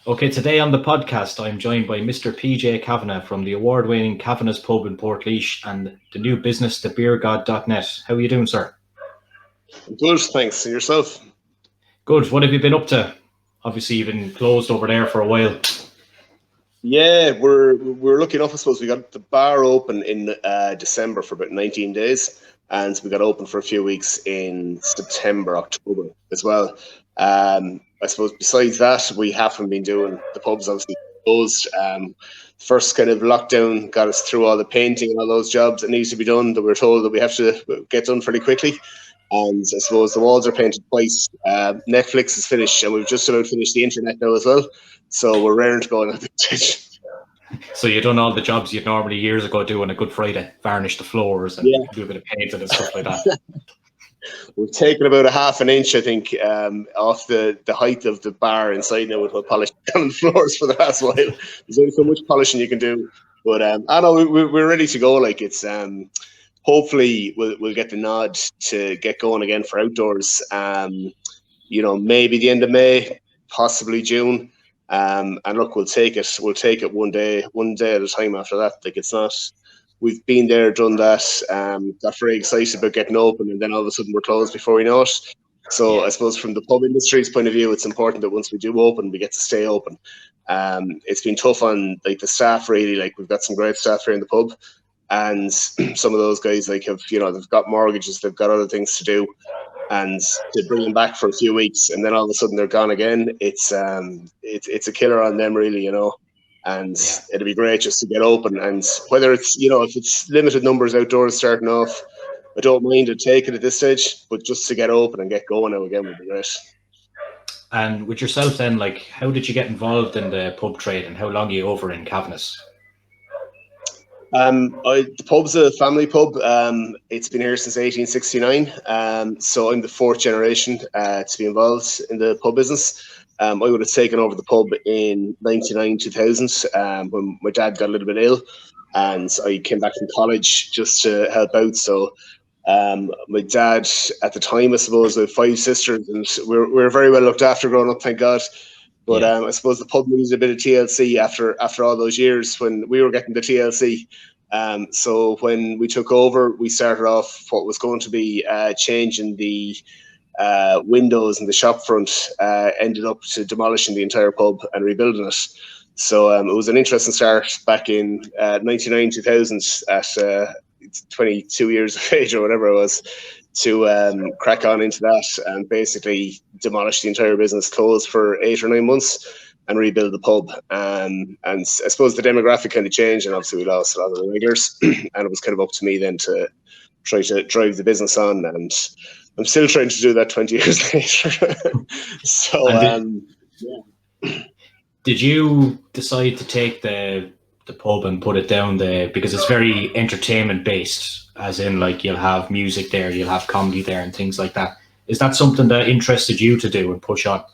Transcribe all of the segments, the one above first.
Okay, today on the podcast, I'm joined by Mr PJ Kavanagh from the award-winning Kavanaghs Pub Portlaoise and the new business, thebeergod.net. How are you doing, sir? Good, thanks. And yourself? Good. What have you been up to? Obviously, you've been closed over there for a while. Yeah, we're lucky enough. I suppose we got the bar open in December for about 19 days, and we got open for a few weeks in September, October as well. I suppose besides that, we haven't been doing the pubs. Obviously closed. First kind of lockdown got us through all the painting and all those jobs that needs to be done that we're told that we have to get done fairly quickly. And I suppose the walls are painted twice. Netflix is finished, and we've just about finished the internet now as well. So we're raring to go on that stage. So you've done all the jobs you'd normally years ago do on a Good Friday, varnish the floors and do a bit of painting and stuff like that. We've taken about a half an inch, I think, off the height of the bar inside now with what polishing on the floors for the last while. There's only so much polishing you can do. But I know we're ready to go. Like it's hopefully we'll get the nod to get going again for outdoors. Maybe the end of May, possibly June. And look, we'll take it. We'll take it one day at a time. After that, like it's not. We've been there, done that. Got very excited about getting open, and then all of a sudden we're closed before we know it. So I suppose from the pub industry's point of view, it's important that once we do open, we get to stay open. It's been tough on like the staff really. Like we've got some great staff here in the pub. And some of those guys like they've got mortgages, they've got other things to do, and to bring them back for a few weeks and then all of a sudden they're gone again, it's a killer on them really, and it'll be great just to get open. And whether it's if it's limited numbers outdoors starting off, I don't mind to take it at this stage, but just to get open and get going now again would be great. And with yourself then, like how did you get involved in the pub trade and how long are you over in Kavanaghs? The pub's a family pub. It's been here since 1869. So I'm the fourth generation to be involved in the pub business. I would have taken over the pub in 99, 2000 when my dad got a little bit ill, and I came back from college just to help out. So my dad at the time, I suppose, we had 5 sisters, and we were very well looked after growing up, thank God. But I suppose the pub needs a bit of TLC after all those years when we were getting the TLC. So when we took over, we started off what was going to be changing the windows in the shop front, ended up to demolishing the entire pub and rebuilding it. So it was an interesting start back in 99, 2000 at 22 years of age or whatever it was, to crack on into that and basically demolish the entire business, close for 8 or 9 months and rebuild the pub. And I suppose the demographic kind of changed, and obviously we lost a lot of the regulars and it was kind of up to me then to try to drive the business on, and I'm still trying to do that 20 years later. So did you decide to take the pub and put it down there because it's very entertainment based, as in like you'll have music there, you'll have comedy there and things like that? Is that something that interested you to do and push on?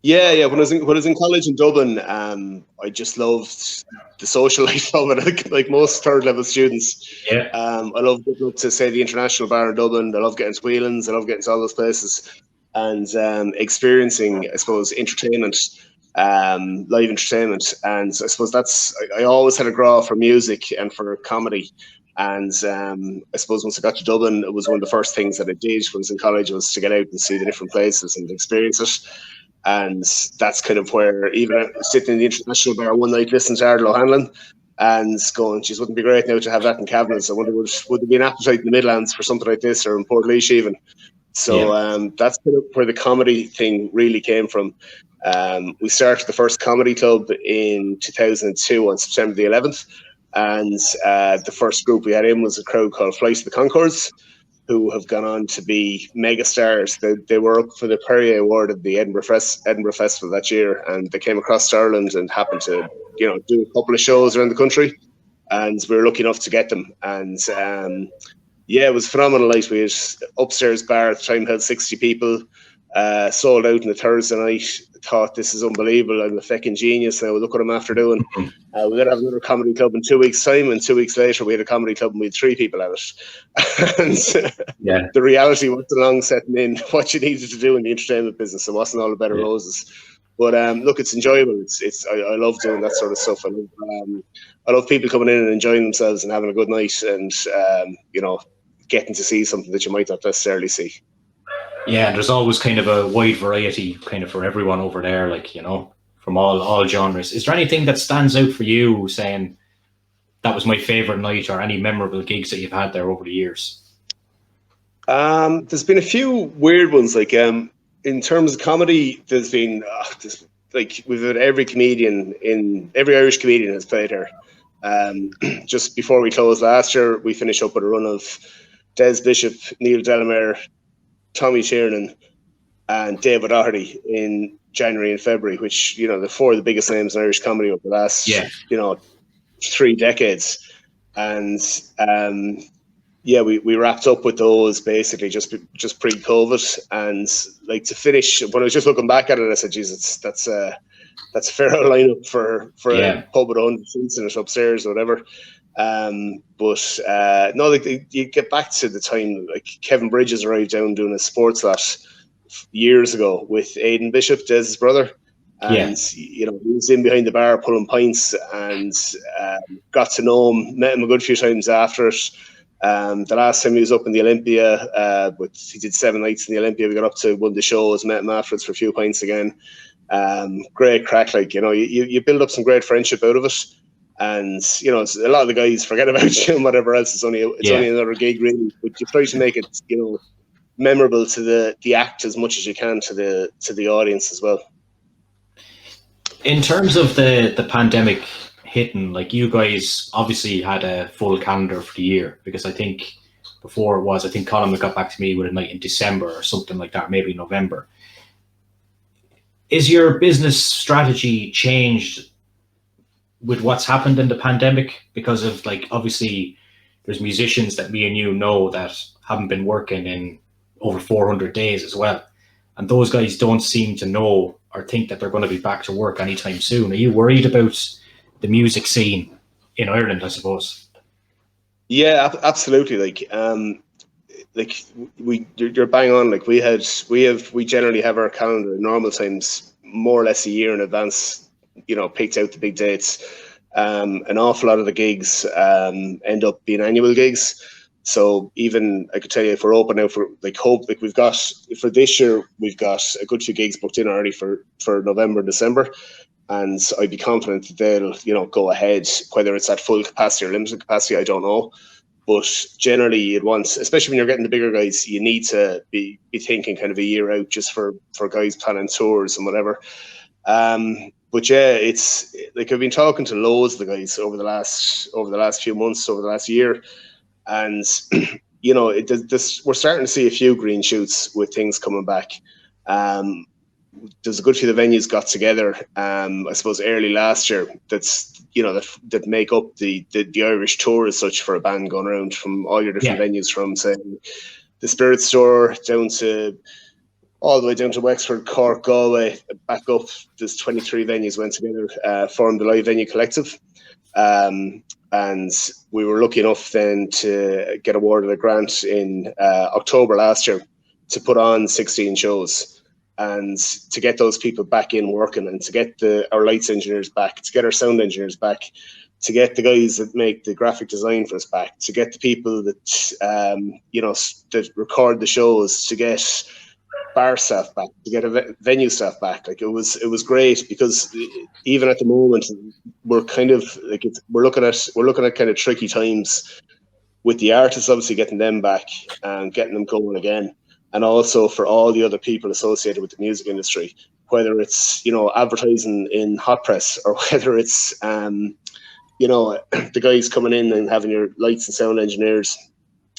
Yeah. When I was in college in Dublin, I just loved the social life of it, like most third level students. Yeah. I love getting up to, say, the International Bar in Dublin. I love getting to Whelan's. I love getting to all those places and experiencing, I suppose, entertainment, live entertainment. And I suppose I always had a draw for music and for comedy. And I suppose once I got to Dublin, it was one of the first things that I did when I was in college was to get out and see the different places and experience it. And that's kind of where, even sitting in the International Bar one night listening to Ardal O'Hanlon and going, geez, wouldn't it be great now to have that in Kavanaghs? I wonder, would there be an appetite in the Midlands for something like this, or in Portlaoise even? So that's kind of where the comedy thing really came from. We started the first comedy club in 2002 on September the 11th. And the first group we had in was a crowd called Flight of the Conchords, who have gone on to be mega stars. They were up for the Perrier Award at the Edinburgh Festival that year, and they came across to Ireland and happened to, do a couple of shows around the country, and we were lucky enough to get them. And it was a phenomenal night. We had upstairs bar at the time, held 60 people, sold out on a Thursday night. Thought, this is unbelievable. I'm a fucking genius now. Look what I'm after doing. We're going to have another comedy club in 2 weeks' time, and 2 weeks later we had a comedy club and we had 3 people at it. And the reality wasn't long setting in what you needed to do in the entertainment business. It wasn't all a bed of roses. But look, it's enjoyable. I love doing that sort of stuff. I love people coming in and enjoying themselves and having a good night, and getting to see something that you might not necessarily see. Yeah, and there's always kind of a wide variety kind of for everyone over there, like, from all genres. Is there anything that stands out for you saying that was my favorite night, or any memorable gigs that you've had there over the years? There's been a few weird ones, like in terms of comedy, there's been we've had every Irish comedian has played here. Just before we closed last year, we finished up with a run of Des Bishop, Neil Delamere, Tommy Tiernan, and David Doherty in January and February, which, the four of the biggest names in Irish comedy over the last 3 decades. And we wrapped up with those basically just pre-COVID, and like to finish. When I was just looking back at it, I said, "Jesus, that's a fair lineup for a pub with 100 seats in it upstairs or whatever." No, like you get back to the time like Kevin Bridges arrived down doing a sports lot years ago with Aidan Bishop, Des' brother. And he was in behind the bar pulling pints, and got to know him, met him a good few times after it. The last time he was up in the Olympia, but he did 7 nights in the Olympia. We got up to one of the shows, met him afterwards for a few pints again. Great crack, like, you build up some great friendship out of it. And a lot of the guys forget about you and whatever else. It's only another gig, really. But you try to make it, memorable to the act as much as you can to the audience as well. In terms of the pandemic hitting, like, you guys obviously had a full calendar for the year, because I think before I think Colin got back to me with a night in December or something like that, maybe November. Is your business strategy changed with what's happened in the pandemic? Because of, like, obviously there's musicians that me and you know that haven't been working in over 400 days as well. And those guys don't seem to know or think that they're going to be back to work anytime soon. Are you worried about the music scene in Ireland, I suppose? Yeah, absolutely. You're bang on. Like, we generally have our calendar in normal times more or less a year in advance, picked out the big dates. An awful lot of the gigs end up being annual gigs. So even I could tell you, if we're open now for we've got for this year, we've got a good few gigs booked in already for November, December, and I'd be confident that they'll go ahead, whether it's at full capacity or limited capacity, I don't know. But generally, especially when you're getting the bigger guys, you need to be thinking kind of a year out, just for guys planning tours and whatever. But yeah, it's like I've been talking to loads of the guys over the last few months, over the last year, and we're starting to see a few green shoots with things coming back. There's a good few of the venues got together, I suppose early last year, that make up the Irish tour as such, for a band going around from all your different venues, from say the Spirit Store all the way down to Wexford, Cork, Galway, back up. There's 23 venues went together, formed the Live Venue Collective. And we were lucky enough then to get awarded a grant in October last year to put on 16 shows, and to get those people back in working, and to get our lights engineers back, to get our sound engineers back, to get the guys that make the graphic design for us back, to get the people that that record the shows, to get bar staff back, to get venue staff back. Like, it was great, because even at the moment we're kind of like we're looking at kind of tricky times with the artists, obviously getting them back and getting them going again, and also for all the other people associated with the music industry, whether it's advertising in hot press, or whether it's the guys coming in and having your lights and sound engineers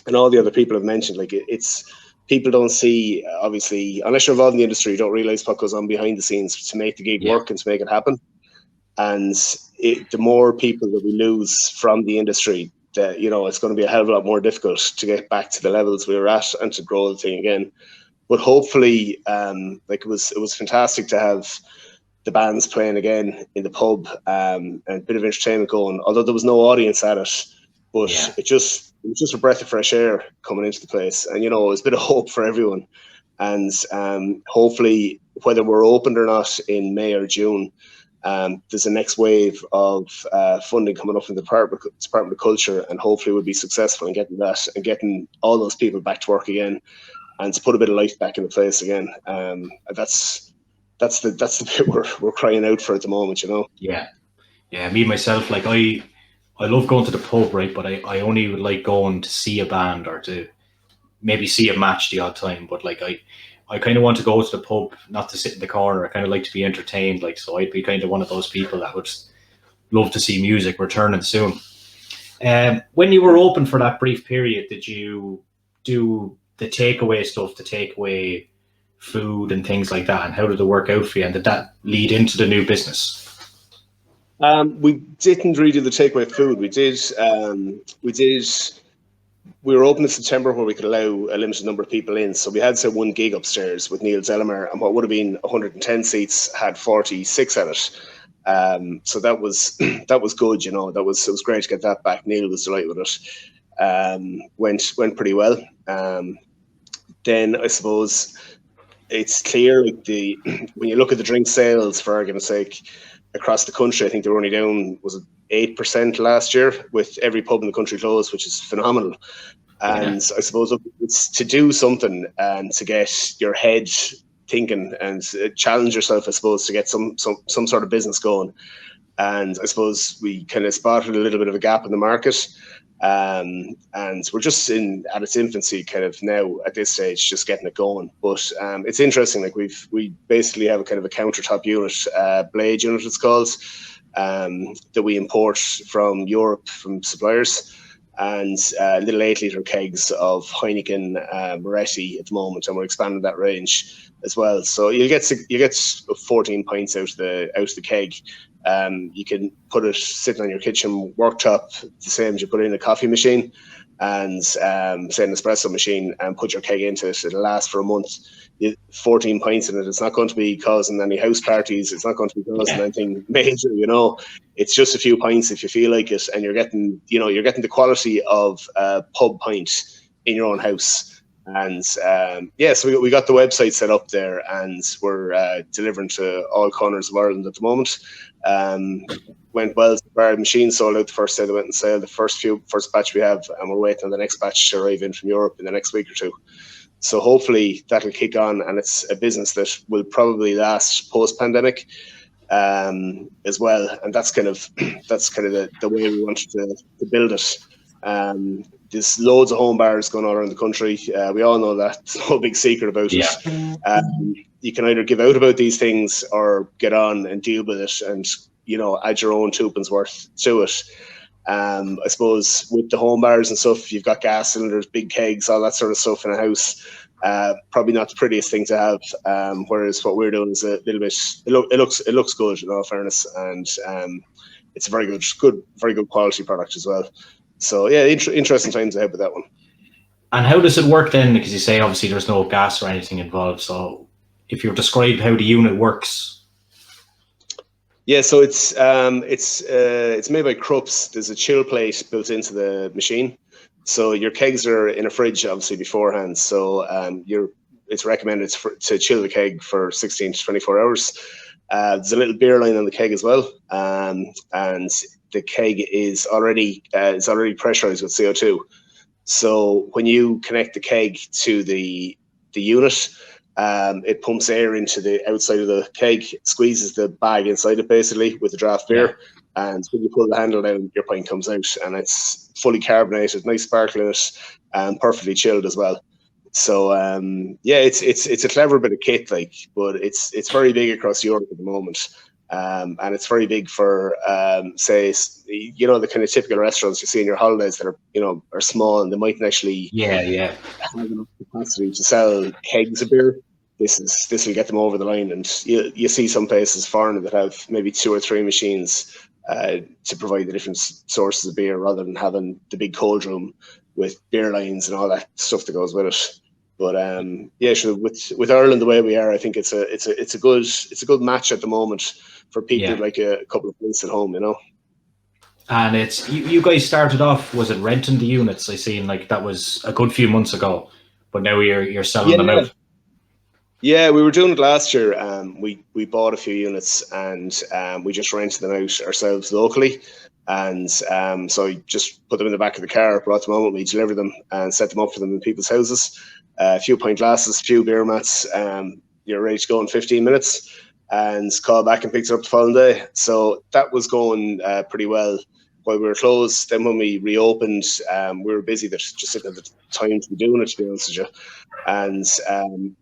and all the other people I've mentioned. Like, it's people don't see, obviously, unless you're involved in the industry, you don't realize what goes on behind the scenes to make the gig work and to make it happen. And the more people that we lose from the industry, that it's going to be a hell of a lot more difficult to get back to the levels we were at and to grow the thing again. But hopefully, it was fantastic to have the bands playing again in the pub, and a bit of entertainment going, although there was no audience at it. But it was just a breath of fresh air coming into the place, and it was a bit of hope for everyone. And hopefully whether we're opened or not in May or June, there's a next wave of funding coming up from the Department of Culture, and hopefully we'll be successful in getting that and getting all those people back to work again, and to put a bit of life back into place again. That's the bit we're crying out for at the moment, you know. Yeah, me myself, like I love going to the pub, right? But I only would like going to see a band or to maybe see a match the odd time. But like I kind of want to go to the pub, not to sit in the corner. I kind of like to be entertained. Like, so I'd be kind of one of those people that would love to see music returning soon. When you were open for that brief period, did you do the takeaway stuff, the takeaway food and things like that? And how did it work out for you? And did that lead into the new business? We didn't redo the takeaway food. We were open in September, where we could allow a limited number of people in. So we had, say, 1 gig upstairs with Neil Zellimer, and what would have been 110 seats had 46 at it. So that was good, you know. It was great to get that back. Neil was delighted with it. Went pretty well. Then I suppose it's clear, like, when you look at the drink sales, for argument's sake, across the country, I think they were only down, was it 8% last year, with every pub in the country closed, which is phenomenal. And I suppose it's to do something and to get your head thinking and challenge yourself, I suppose, to get some sort of business going. And I suppose we kind of spotted a little bit of a gap in the market. And we're just at its infancy kind of now at this stage, just getting it going. But it's interesting, like we basically have a kind of a countertop unit, blade unit it's called, that we import from Europe from suppliers, and little 8-litre kegs of Heineken, Moretti at the moment, and we're expanding that range as well. So you get 14 pints out of the keg. You can put it sitting on your kitchen worktop, the same as you put it in a coffee machine, and say an espresso machine, and put your keg into it. It'll last for a month. 14 pints in it. It's not going to be causing any house parties. It's not going to be causing anything major, you know. It's just a few pints if you feel like it, and you're getting the quality of a pub pint in your own house. And so we got the website set up there, and we're delivering to all corners of Ireland at the moment. Went well. The machine sold out the first day they went on sale. The first batch we have, and we're waiting on the next batch to arrive in from Europe in the next week or two. So hopefully that'll kick on, and it's a business that will probably last post-pandemic as well. And that's kind of the way we wanted to build it. There's loads of home bars going on around the country. We all know that. There's no big secret about it. You can either give out about these things or get on and deal with it, and add your own twopence worth to it. I suppose with the home bars and stuff, you've got gas cylinders, big kegs, all that sort of stuff in a house. Probably not the prettiest thing to have. Whereas what we're doing is a little bit. It looks good, in all fairness, and it's a very good quality product as well. So yeah, interesting times ahead with that one. And how does it work then? Because you say obviously there's no gas or anything involved. So if you describe how the unit works. Yeah, so it's made by Krups. There's a chill plate built into the machine. So your kegs are in a fridge, obviously, beforehand. So it's recommended to chill the keg for 16 to 24 hours. There's a little beer line on the keg as well, and the keg is already pressurized with CO2. So when you connect the keg to the unit, it pumps air into the outside of the keg, squeezes the bag inside it basically with the draft beer, and when you pull the handle down, your pint comes out, and it's fully carbonated, nice sparkle in it, and perfectly chilled as well. So it's a clever bit of kit, but it's very big across Europe at the moment, and it's very big for say the kind of typical restaurants you see in your holidays that are small, and they mightn't actually have enough capacity to sell kegs of beer. This will get them over the line, and you see some places foreign that have maybe 2 or 3 machines to provide the different sources of beer, rather than having the big cold room with beer lines and all that stuff that goes with it. But sure, with Ireland the way we are, I think it's a good match at the moment for people like a couple of pints at home, And it's you guys started off, was it renting the units? I seen that was a good few months ago, but now you're selling them out. Yeah, we were doing it last year. We bought a few units and we just rented them out ourselves locally. And so I just put them in the back of the car, brought them home, we delivered them and set them up for them in people's houses. A few pint glasses, a few beer mats. You're ready to go in 15 minutes and call back and picked it up the following day. So that was going pretty well while we were closed. Then when we reopened, we were busy. That just didn't have the time to be doing it, to be honest with you. And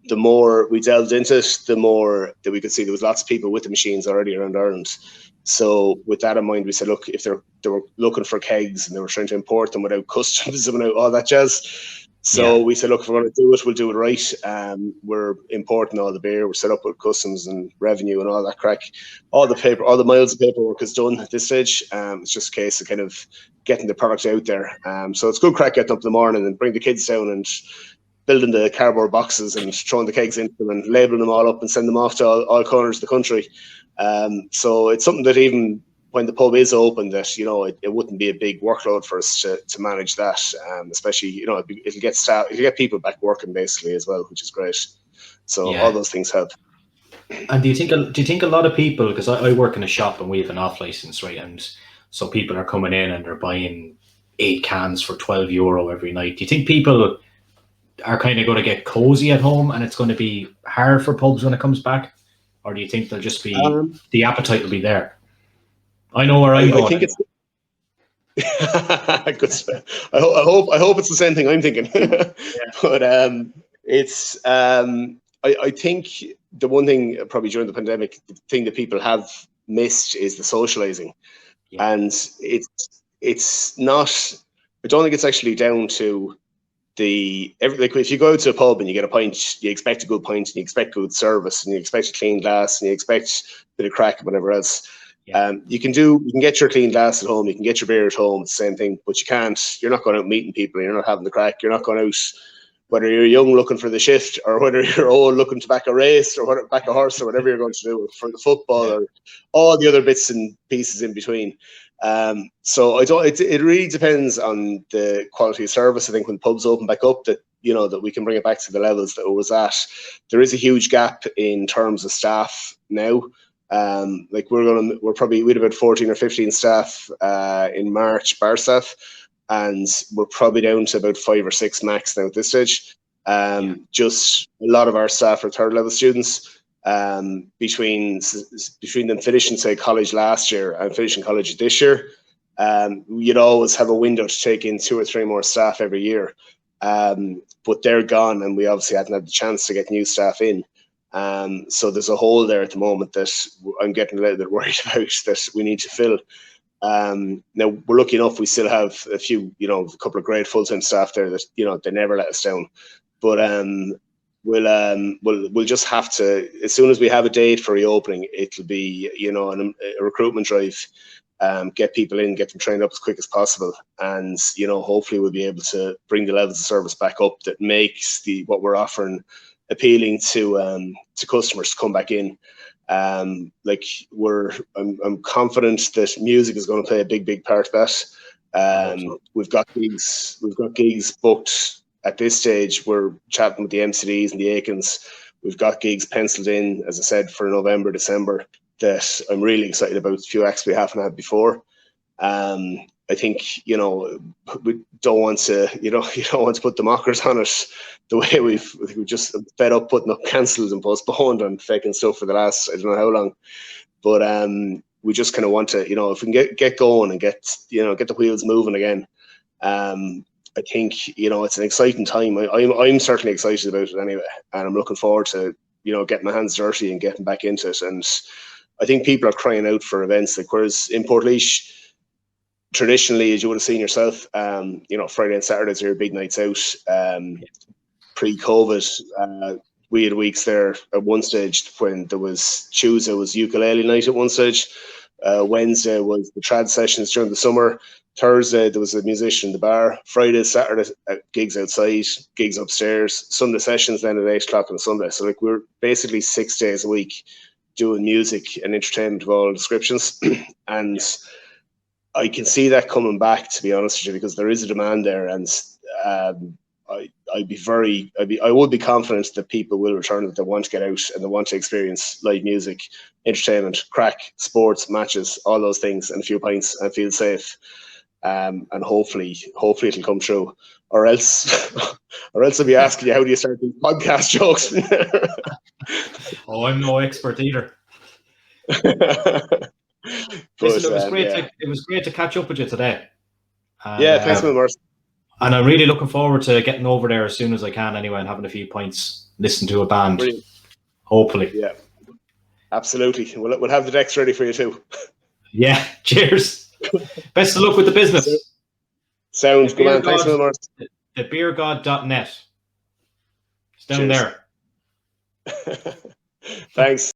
the more we delved into it, the more that we could see there was lots of people with the machines already around Ireland. So with that in mind, we said, look, if they were looking for kegs and they were trying to import them without customs and without all that jazz. So we said, look, if we're going to do it, we'll do it right. We're importing all the beer. We're set up with customs and revenue and all that crack. All the miles of paperwork is done at this stage. It's just a case of kind of getting the product out there. So it's good crack getting up in the morning and bring the kids down and building the cardboard boxes and throwing the kegs into them and labeling them all up and send them off to all corners of the country. So it's something that even when the pub is open, that it wouldn't be a big workload for us to manage that. Especially it'll get staff, it'll get people back working basically as well, which is great. So all those things help. And do you think a lot of people, because I work in a shop and we have an off license, right? And so people are coming in and they're buying 8 cans for €12 every night. Do you think people are kind of going to get cozy at home and it's going to be hard for pubs when it comes back? Or do you think they'll just be, the appetite will be there? I know where I'm going. I think it's good. I hope it's the same thing I'm thinking. But it's I think the one thing probably during the pandemic, the thing that people have missed is the socializing. And it's not, I don't think it's actually down to like if you go to a pub and you get a pint, you expect a good pint and you expect good service and you expect a clean glass and you expect a bit of crack and whatever else. You can get your clean glass at home, you can get your beer at home, it's the same thing, but you're not going out meeting people, you're not having the crack, you're not going out, whether you're young looking for the shift or whether you're old looking to back a race or back a horse or whatever you're going to do for the football or all the other bits and pieces in between. So it really depends on the quality of service. I think when pubs open back up, that that we can bring it back to the levels that it was at. There is a huge gap in terms of staff now. Like we'd have about 14 or 15 staff in March, bar staff, and we're probably down to about 5 or 6 max now at this stage. Just a lot of our staff are third level students. Between them finishing say college last year and finishing college this year, you'd always have a window to take in 2 or 3 more staff every year. But they're gone, and we obviously hadn't had the chance to get new staff in. So there's a hole there at the moment that I'm getting a little bit worried about that we need to fill. Now we're lucky enough; we still have a few, a couple of great full-time staff there that they never let us down. But we'll just have to, as soon as we have a date for reopening, it'll be a recruitment drive. Get people in, get them trained up as quick as possible, and hopefully we'll be able to bring the levels of service back up that makes what we're offering appealing to customers to come back in. I'm confident that music is going to play a big part of that. We've got gigs booked at this stage. We're chatting with the MCDs and the Aikens. We've got gigs penciled in, as I said, for November, December, that I'm really excited about. A few acts we haven't had before. I think we don't want to put the mockers on it the way we've just fed up putting up cancelled and postponed and faking stuff for the last I don't know how long. But we just kind of want to if we can get going and get the wheels moving again. I think it's an exciting time. I'm certainly excited about it anyway, and I'm looking forward to getting my hands dirty and getting back into it. And I think people are crying out for events like, whereas in Portlaoise, traditionally, as you would have seen yourself, Friday and Saturdays are big nights out. Pre-COVID, we had weeks there at one stage when there was Tuesday was ukulele night at one stage. Wednesday was the trad sessions during the summer. Thursday there was a musician in the bar. Friday, Saturday gigs outside, gigs upstairs. Sunday sessions then at 8 o'clock on Sunday. So like we're basically 6 days a week doing music and entertainment of all descriptions. And I can see that coming back, to be honest with you, because there is a demand there, and I would be confident that people will return, that they want to get out and they want to experience live music, entertainment, crack, sports, matches, all those things, and a few pints, and feel safe. And hopefully it'll come true, or else I'll be asking you, how do you start these podcast jokes? Oh, I'm no expert either. But, Listen, it was great to catch up with you today. And, thanks, Mark. And I'm really looking forward to getting over there as soon as I can anyway, and having a few pints, listen to a band. Brilliant. Hopefully. Yeah, absolutely. We'll have the decks ready for you too. Yeah, cheers. Best of luck with the business. Sounds good, man. Thanks, Mark. TheBeerGod.net. It's down there. Thanks.